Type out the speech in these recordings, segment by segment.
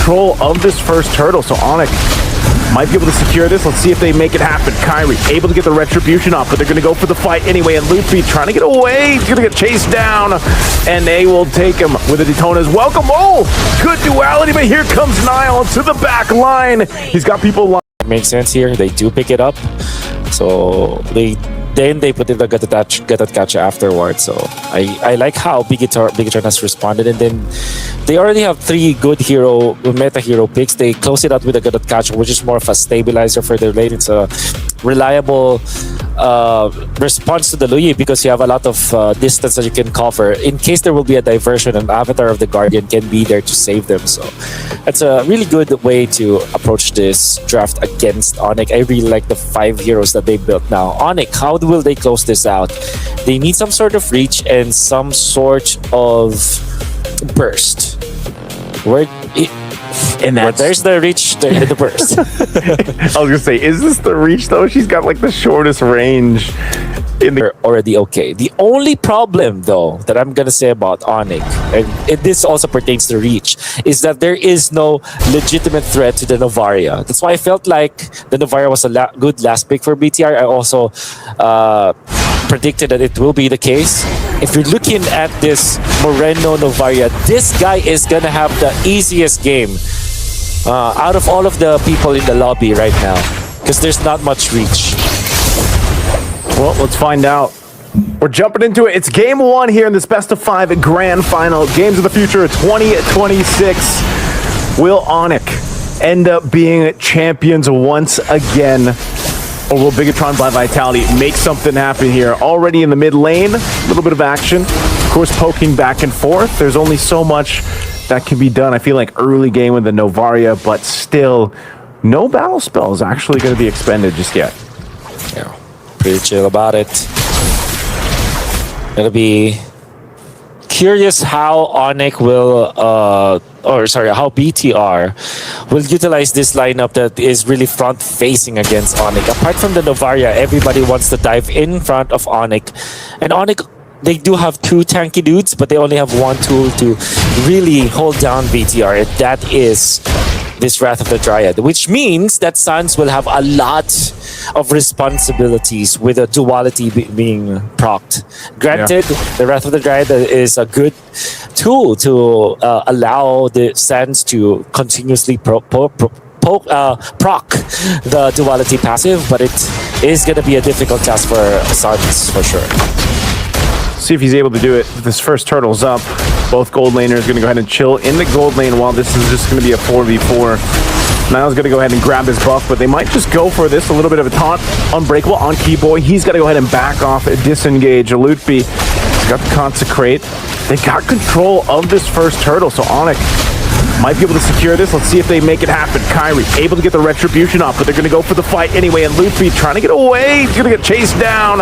control of this first turtle, so ONIC might be able to secure this. Let's see if they make it happen. Kyrie able to get the retribution off, but they're going to go for the fight anyway. And Luffy trying to get away. He's going to get chased down, and they will take him with the Daytonas. Welcome. Oh, good duality, but here comes Niall to the back line. He's got people lined. Makes sense here. They do pick it up, so they put in the Gotf catch afterwards. So I like how Bigetron has responded, and then they already have 3 good meta hero picks. They close it out with a Gotf catch, which is more of a stabilizer for their lane. It's a reliable response to the Luyi because you have a lot of distance that you can cover. In case there will be a diversion, an Avatar of the Guardian can be there to save them. So that's a really good way to approach this draft against ONIC. I really like the 5 heroes that they built now. ONIC, how will they close this out? They need some sort of reach and some sort of burst. There's the reach, the burst. I was gonna say, is this the reach though? She's got like the shortest range in the... Already okay. The only problem though that I'm gonna say about ONIC, and this also pertains to reach, is that there is no legitimate threat to the Novaria. That's why I felt like the Novaria was a good last pick for BTR. I also predicted that it will be the case. If you're looking at this Moreno Novaria, this guy is gonna have the easiest game out of all of the people in the lobby right now, because there's not much reach. Well, let's find out. We're jumping into it. It's game 1 here in this best of 5 grand final. Games of the Future 2026. Will ONIC end up being champions once again? Or will Bigetron by Vitality make something happen here? Already in the mid lane, a little bit of action. Of course, poking back and forth. There's only so much that can be done. I feel like early game with the Novaria, but still, no battle spell is actually going to be expended just yet. Yeah, pretty chill about it. Gonna be curious how ONIC will, how BTR will utilize this lineup that is really front-facing against ONIC. Apart from the Novaria, everybody wants to dive in front of ONIC. And ONIC, they do have 2 tanky dudes, but they only have 1 tool to really hold down BTR, and that is this Wrath of the Dryad, which means that Suns will have a lot of responsibilities with a duality being procced. Granted, the Wrath of the Dryad is a good tool to allow the Suns to continuously proc the duality passive, but it is going to be a difficult task for Suns for sure. See if he's able to do it. This first turtle's up. Both gold laners going to go ahead and chill in the gold lane while this is just going to be a 4v4. Niall's going to go ahead and grab his buff, but they might just go for this. A little bit of a taunt. Unbreakable on Keyboy. He's got to go ahead and back off, disengage. Lutfi has got to consecrate. They got control of this first turtle, so ONIC might be able to secure this. Let's see if they make it happen. Kyrie able to get the retribution off, but they're going to go for the fight anyway. And Luffy trying to get away. He's going to get chased down,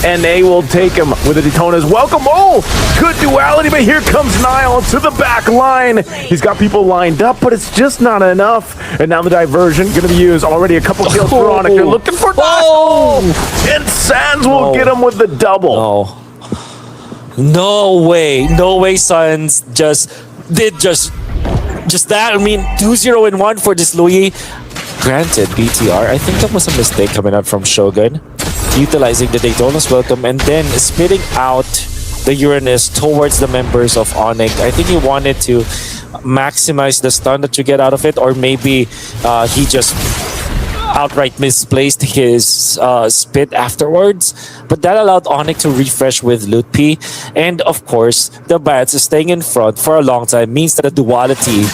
and they will take him with the Daytonas. Welcome. Oh, good duality, but here comes Niall to the back line. He's got people lined up, but it's just not enough. And now the diversion going to be used. Already a couple kills for ONIC. They're looking for Niall. And Sands will get him with the double. No way Suns did that. I mean, 2-0-1 for this Luyi. Granted, BTR, I think that was a mistake coming out from Shogun, utilizing the Daytona's welcome and then spitting out the Uranus towards the members of ONIC. I think he wanted to maximize the stun that you get out of it, or maybe he just outright misplaced his spit afterwards, but that allowed ONIC to refresh with Loot P, and of course the Bats staying in front for a long time means that the duality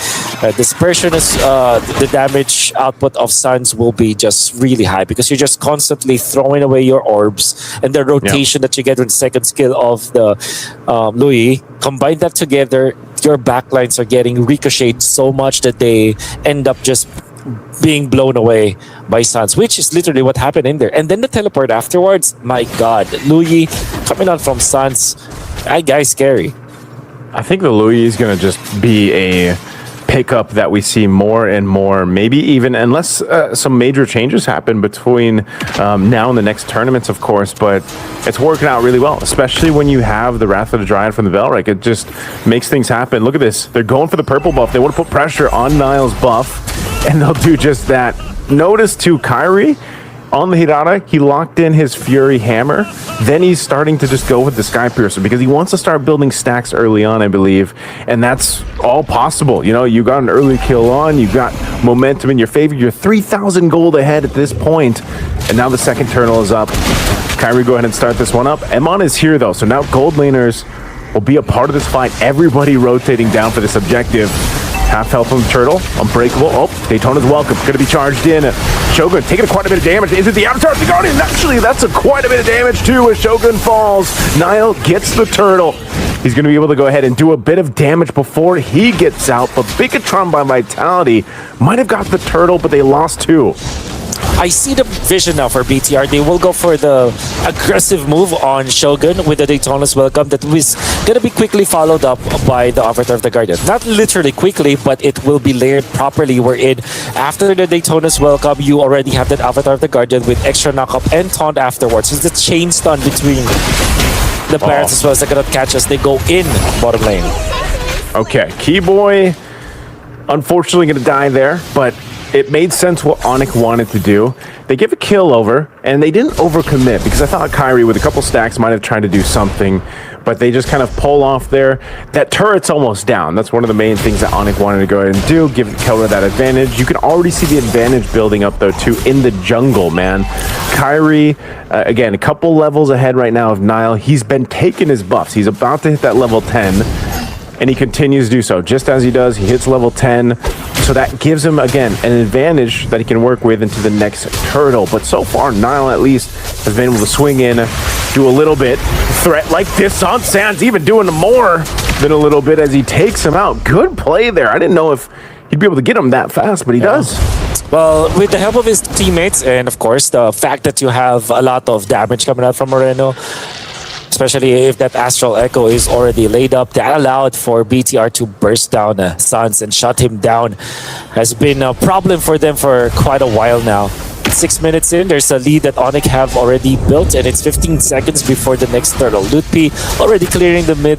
dispersion is the damage output of Suns will be just really high because you're just constantly throwing away your orbs, and the rotation that you get with the second skill of the Luyi, combine that together, your backlines are getting ricocheted so much that they end up just being blown away by Suns, which is literally what happened in there. And then the teleport afterwards, my god, Luyi coming out from Suns, that guy's scary. I think the Luyi is going to just be a pickup that we see more and more, maybe even unless some major changes happen between now and the next tournaments, of course, but it's working out really well, especially when you have the Wrath of the Dryad from the Velric. It just makes things happen. Look at this. They're going for the purple buff. They want to put pressure on Niall's buff, and they'll do just that. Notice to Kyrie, on the Hirara, he locked in his Fury Hammer. Then he's starting to just go with the Sky Piercer because he wants to start building stacks early on, I believe. And that's all possible. You know, you got an early kill on, you got momentum in your favor. You're 3,000 gold ahead at this point. And now the second turtle is up. Kyrie, go ahead and start this one up. Emon is here, though. So now gold laners will be a part of this fight. Everybody rotating down for this objective. Half health on the turtle, unbreakable. Oh, Daytona's welcome. Gonna be charged in. Shogun taking quite a bit of damage. Is it the Avatar of the Guardian? Actually, that's quite a bit of damage too as Shogun falls. Niall gets the turtle. He's gonna be able to go ahead and do a bit of damage before he gets out, but Bigetron by Vitality might have got the turtle, but they lost two. I see the vision now for BTR. They will go for the aggressive move on Shogun with the Daytona's welcome that was going to be quickly followed up by the Avatar of the Guardian. Not literally quickly, but it will be layered properly wherein after the Daytona's welcome, you already have that Avatar of the Guardian with extra knockup and taunt afterwards. It's the chain stun between the parents as well as they cannot catch us. They go in bottom lane. Okay, Keyboy unfortunately going to die there, but it made sense what ONIC wanted to do. They give a kill over, and they didn't overcommit, because I thought Kyrie with a couple stacks might have tried to do something, but they just kind of pull off there. That turret's almost down. That's one of the main things that ONIC wanted to go ahead and do, give Kelra that advantage. You can already see the advantage building up, though, too, in the jungle, man. Kyrie, again, a couple levels ahead right now of Niall. He's been taking his buffs. He's about to hit that level 10, and he continues to do so. Just as he does, he hits level 10. So that gives him, again, an advantage that he can work with into the next turtle. But so far, Niall at least has been able to swing in, do a little bit. Threat like this on Sands, even doing more than a little bit as he takes him out. Good play there. I didn't know if he'd be able to get him that fast, but he does. Well, with the help of his teammates, and of course, the fact that you have a lot of damage coming out from Moreno, especially if that Astral Echo is already laid up, that allowed for BTR to burst down Suns and shut him down. Has been a problem for them for quite a while now. 6 minutes in, there's a lead that ONIC have already built, and it's 15 seconds before the next turtle. Lutpi already clearing the mid,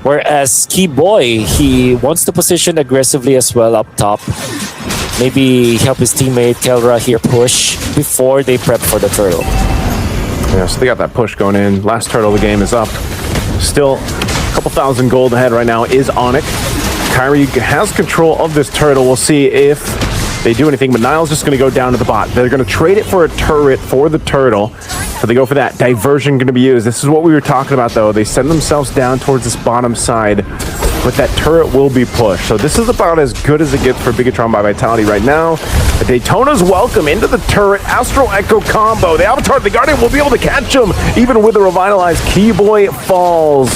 whereas Keyboy, he wants to position aggressively as well up top. Maybe help his teammate Kelra here push before they prep for the turtle. Yeah, so they got that push going in. Last turtle of the game is up. Still a couple thousand gold ahead right now is ONIC. Kyrie has control of this turtle. We'll see if they do anything, but Niall's just going to go down to the bot. They're going to trade it for a turret for the turtle. So they go for that. Diversion going to be used. This is what we were talking about, though. They send themselves down towards this bottom side, but that turret will be pushed. So this is about as good as it gets for Bigetron by Vitality right now. The Daytona's welcome into the turret. Astral Echo combo. The Avatar of the Guardian will be able to catch him, even with the revitalized. Keyboy falls.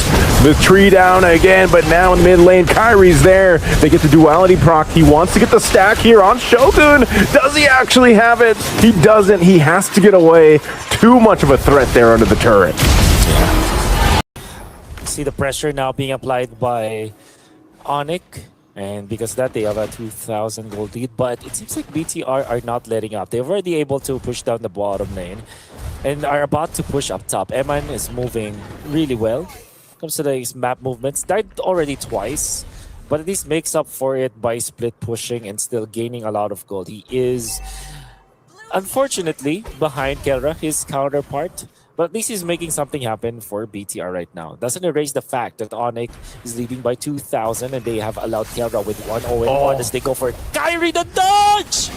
The tree down again, but now in mid lane, Kyrie's there. They get the duality proc. He wants to get the stack here on Shogun. Does he actually have it? He doesn't. He has to get away. Too much of a threat there under the turret. See the pressure now being applied by ONIC, and because of that they have a 2,000 gold lead, but it seems like BTR are not letting up. They're already able to push down the bottom lane and are about to push up top. Eman is moving really well. Comes to the map movements, died already twice, but at least makes up for it by split pushing and still gaining a lot of gold. He is unfortunately behind Kelra, his counterpart, but at least he's making something happen for BTR right now. Doesn't erase the fact that ONIC is leading by 2,000 and they have allowed Kelra with 1-0-1 as they go for Kyrie the dodge!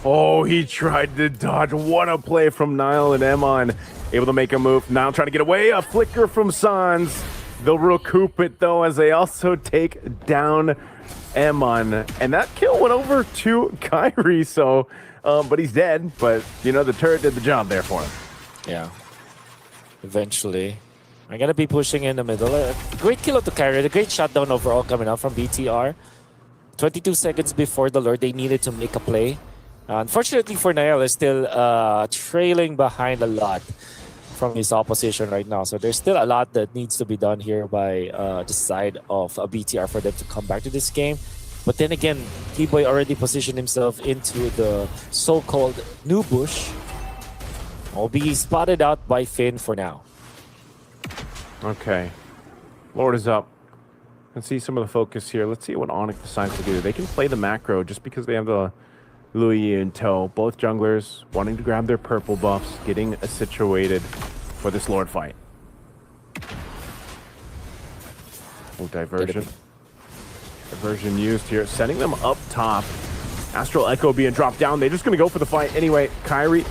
Oh, he tried to dodge. What a play from Niall and Emon. Able to make a move. Now trying to get away. A flicker from Sans. They'll recoup it, though, as they also take down Emon. And that kill went over to Kyrie, so... but he's dead. But, you know, the turret did the job there for him. Yeah. Eventually. I'm going to be pushing in the middle. Great kill to Kyrie. A great shutdown overall coming out from BTR. 22 seconds before the Lord, they needed to make a play. Unfortunately for Niall, is still trailing behind a lot from his opposition right now. So there's still a lot that needs to be done here by the side of BTR for them to come back to this game. But then again, Keyboy already positioned himself into the so-called new bush. Will be spotted out by Finn for now. Okay. Lord is up. Let's see some of the focus here. Let's see what ONIC decides to do. They can play the macro just because they have the Louis in tow. Both junglers wanting to grab their purple buffs, getting situated for this Lord fight. Oh, diversion. Diversion used here, setting them up top. Astral Echo being dropped down. They're just going to go for the fight anyway. Kyrie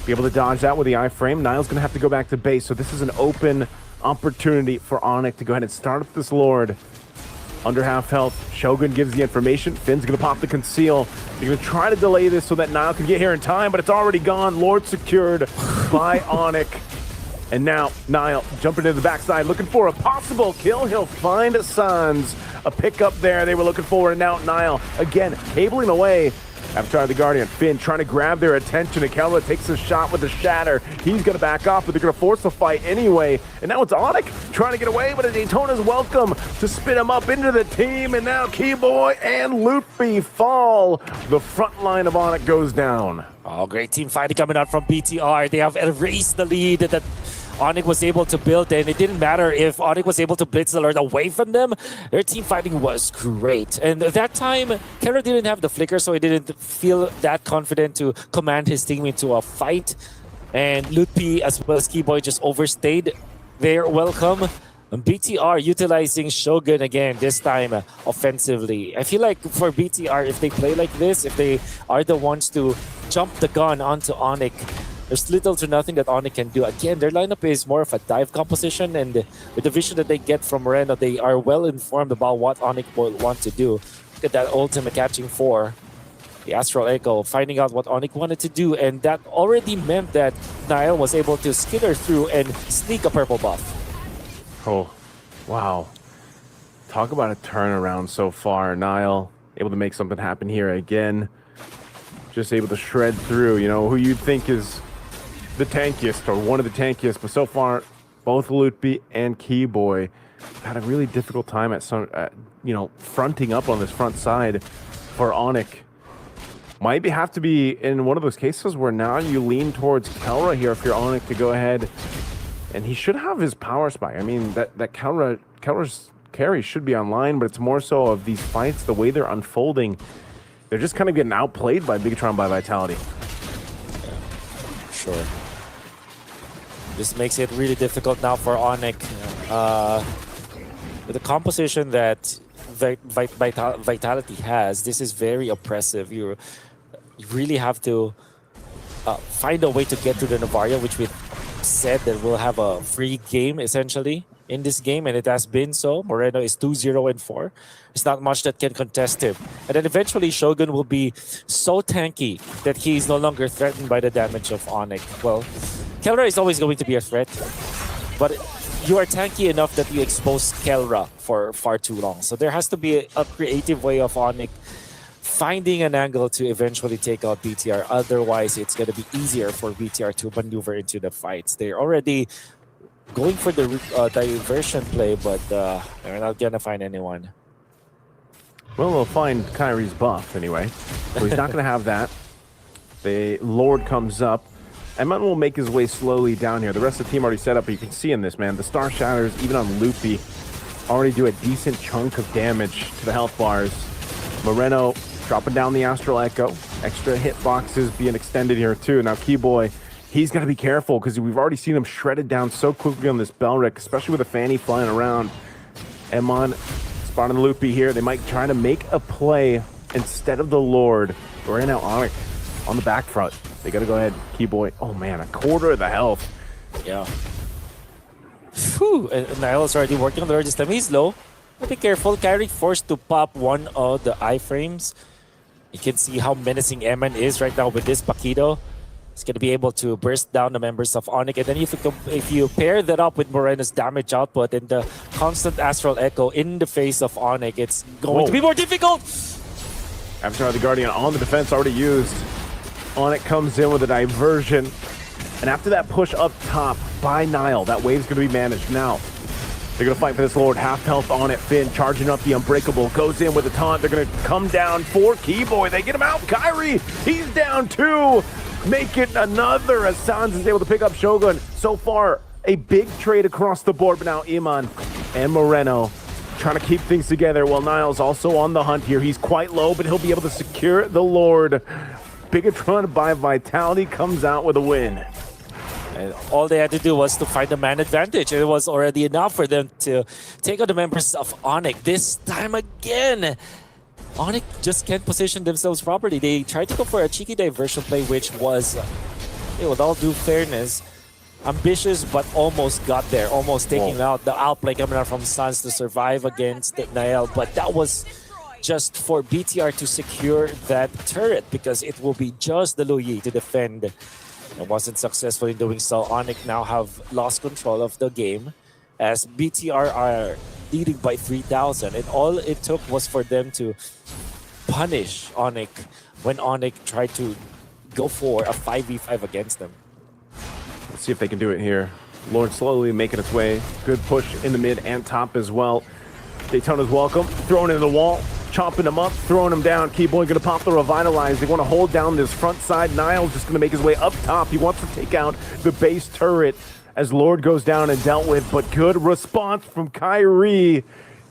be able to dodge that with the iframe. Niall's going to have to go back to base, so this is an open opportunity for ONIC to go ahead and start up this Lord. Under half health, Shogun gives the information. Finn's going to pop the conceal. They're going to try to delay this so that Niall can get here in time, but it's already gone. Lord secured by ONIC. And now Niall jumping into the backside, looking for a possible kill. He'll find Sans. A pickup there they were looking for, and now Niall again cabling away. Avatar of the Guardian, Finn trying to grab their attention. Akela takes a shot with the shatter. He's going to back off, but they're going to force the fight anyway. And now it's ONIC trying to get away, but Daytona's welcome to spin him up into the team. And now Keyboy and Loopy fall. The front line of ONIC goes down. Oh, great team fighting coming out from BTR. They have erased the lead that ONIC was able to build, and it didn't matter if ONIC was able to blitz alert away from them. Their team fighting was great. And at that time, Kara didn't have the flicker, so he didn't feel that confident to command his team into a fight. And Lutpi as well as Keyboy just overstayed their welcome. And BTR utilizing Shogun again, this time offensively. I feel like for BTR, if they play like this, if they are the ones to jump the gun onto ONIC, there's little to nothing that ONIC can do. Again, their lineup is more of a dive composition, and with the vision that they get from Moreno, they are well informed about what ONIC will want to do. Look at that ultimate catching 4. The Astral Echo finding out what ONIC wanted to do, and that already meant that Niall was able to skitter through and sneak a purple buff. Oh, wow. Talk about a turnaround so far. Niall able to make something happen here again. Just able to shred through, you know, who you'd think is the tankiest or one of the tankiest, but so far both Lutpi and Keyboy had a really difficult time at some, fronting up on this front side for ONIC. Might have to be in one of those cases where now you lean towards Kelra here if you're ONIC to go ahead, and he should have his power spike. I mean, that Kelra's carry should be online, but it's more so of these fights, the way they're unfolding. They're just kind of getting outplayed by Bigetron by Vitality. Yeah, sure. This makes it really difficult now for ONIC. With the composition that Vitality has, this is very oppressive. You really have to find a way to get to the Navaria, which we said that we'll have a free game essentially in this game, and it has been so. Moreno is 2-0-4. There's not much that can contest him. And then eventually Shogun will be so tanky that he's no longer threatened by the damage of ONIC. Well, Kelra is always going to be a threat, but you are tanky enough that you expose Kelra for far too long. So there has to be a creative way of ONIC finding an angle to eventually take out BTR. Otherwise, it's going to be easier for BTR to maneuver into the fights. They're already going for the diversion play, but they're not going to find anyone. Well, they'll find Kyrie's buff anyway. So he's not going to have that. The Lord comes up. Emon will make his way slowly down here. The rest of the team already set up, but you can see in this, man, the Star Shatters, even on Loopy, already do a decent chunk of damage to the health bars. Moreno dropping down the Astral Echo. Extra hitboxes being extended here too. Now Keyboy, he's got to be careful because we've already seen him shredded down so quickly on this Belric, especially with a Fanny flying around. Emon spotting the Loopy here. They might try to make a play instead of the Lord. We're in now ONIC on the back front. They got to go ahead. Keyboy, oh man, a quarter of the health. Yeah. Whew, and Niall's already working on the Regis time. He's low. But be careful. Kyrie forced to pop one of the iframes. You can see how menacing Eman is right now with this Paquito. He's going to be able to burst down the members of ONIC. And then if you pair that up with Moreno's damage output and the constant Astral Echo in the face of ONIC, it's going to be more difficult. Avatar of the Guardian on the defense already used. ONIC comes in with a diversion. And after that push up top by Niall, that wave's going to be managed. Now, They're going to fight for this Lord. Half health on it. Finn charging up the Unbreakable. Goes in with a taunt. They're going to come down for Keyboy. They get him out. Kyrie, he's down 2. Make it another as Sans is able to pick up Shogun. So far, a big trade across the board. But now Iman and Moreno trying to keep things together. While Niles also on the hunt here. He's quite low, but he'll be able to secure the Lord. Bigetron by Vitality comes out with a win. And all they had to do was to find a man advantage. It was already enough for them to take out the members of ONIC. This time again, ONIC just can't position themselves properly. They tried to go for a cheeky diversion play, which was, with all due fairness, ambitious but almost got there. Almost taking out the outplay coming out from Suns to survive against Nael. But that was just for BTR to secure that turret because it will be just the Luyi to defend. It wasn't successful in doing so. ONIC now have lost control of the game as BTR are leading by 3,000. And all it took was for them to punish ONIC when ONIC tried to go for a 5v5 against them. Let's see if they can do it here. Lord slowly making its way. Good push in the mid and top as well. Daytona's welcome. Throwing into the wall. Chopping him up, throwing him down. Keyboy gonna pop the Revitalize. They want to hold down this front side. Niles just gonna make his way up top. He wants to take out the base turret as Lord goes down and dealt with, but good response from Kyrie.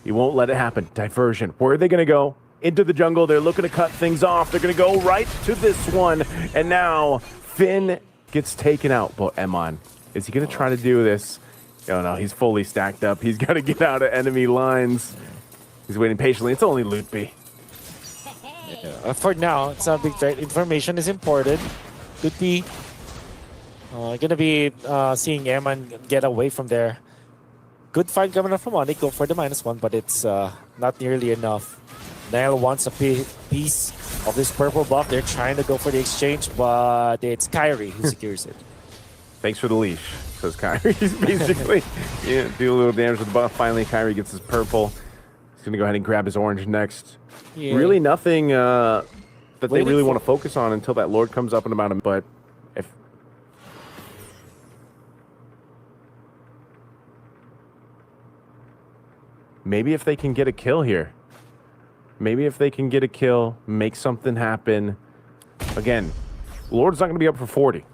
He won't let it happen. Diversion. Where are they gonna go? Into the jungle. They're looking to cut things off. They're gonna go right to this one. And now Finn gets taken out. But Emon, is he gonna try to do this? Oh no, he's fully stacked up. He's gotta get out of enemy lines. He's waiting patiently. It's only Loot B. Yeah, for now, it's not a big threat. Information is important. Loot B gonna be seeing Eman get away from there. Good fight coming up from ONIC. Go for the -1, but it's not nearly enough. Nail wants a piece of this purple buff. They're trying to go for the exchange, but it's Kyrie who secures it. Thanks for the leash, says Kyrie. He's basically do a little damage with the buff. Finally, Kyrie gets his purple. He's going to go ahead and grab his orange next. Yeah. Really nothing that they really want to focus on until that Lord comes up and about him. But if maybe if they can get a kill here. Maybe if they can get a kill, make something happen. Again, Lord's not going to be up for 40.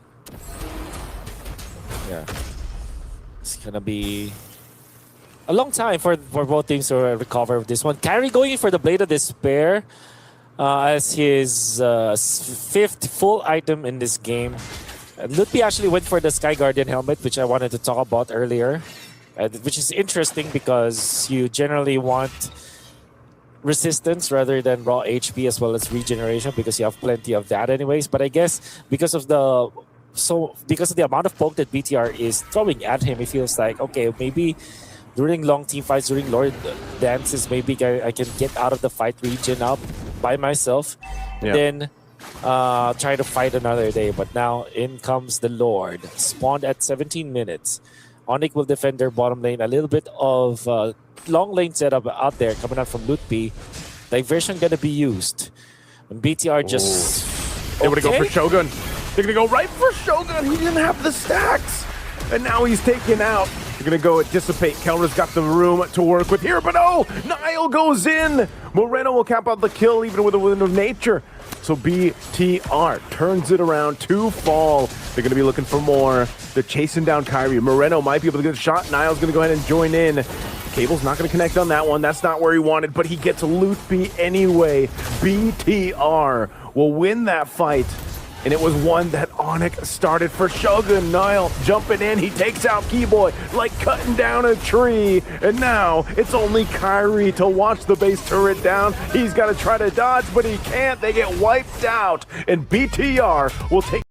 Yeah. It's going to be a long time for both teams to recover this one. Kyrie going in for the Blade of Despair as his 5th full item in this game. Lutpi actually went for the Sky Guardian helmet, which I wanted to talk about earlier, which is interesting because you generally want resistance rather than raw HP as well as regeneration because you have plenty of that anyways. But I guess because of the amount of poke that BTR is throwing at him, it feels like, okay, maybe during long team fights, during Lord dances, maybe I can get out of the fight, regen up by myself, then try to fight another day. But now in comes the Lord, spawned at 17 minutes. ONIC will defend their bottom lane. A little bit of long lane setup out there coming out from Lutpi. Diversion gonna be used. And BTR just... They want to go for Shogun. They're going to go right for Shogun. He didn't have the stacks. And now he's taken out. They're going to go and Dissipate. Kelra's got the room to work with here. But oh, Niall goes in. Moreno will cap out the kill even with a Wind of Nature. So BTR turns it around to fall. They're going to be looking for more. They're chasing down Kyrie. Moreno might be able to get a shot. Niall's going to go ahead and join in. Cable's not going to connect on that one. That's not where he wanted, but he gets Loot B anyway. BTR will win that fight. And it was one that ONIC started for Shogun. Niall jumping in. He takes out Keyboy like cutting down a tree. And now it's only Kyrie to watch the base turret down. He's got to try to dodge, but he can't. They get wiped out. And BTR will take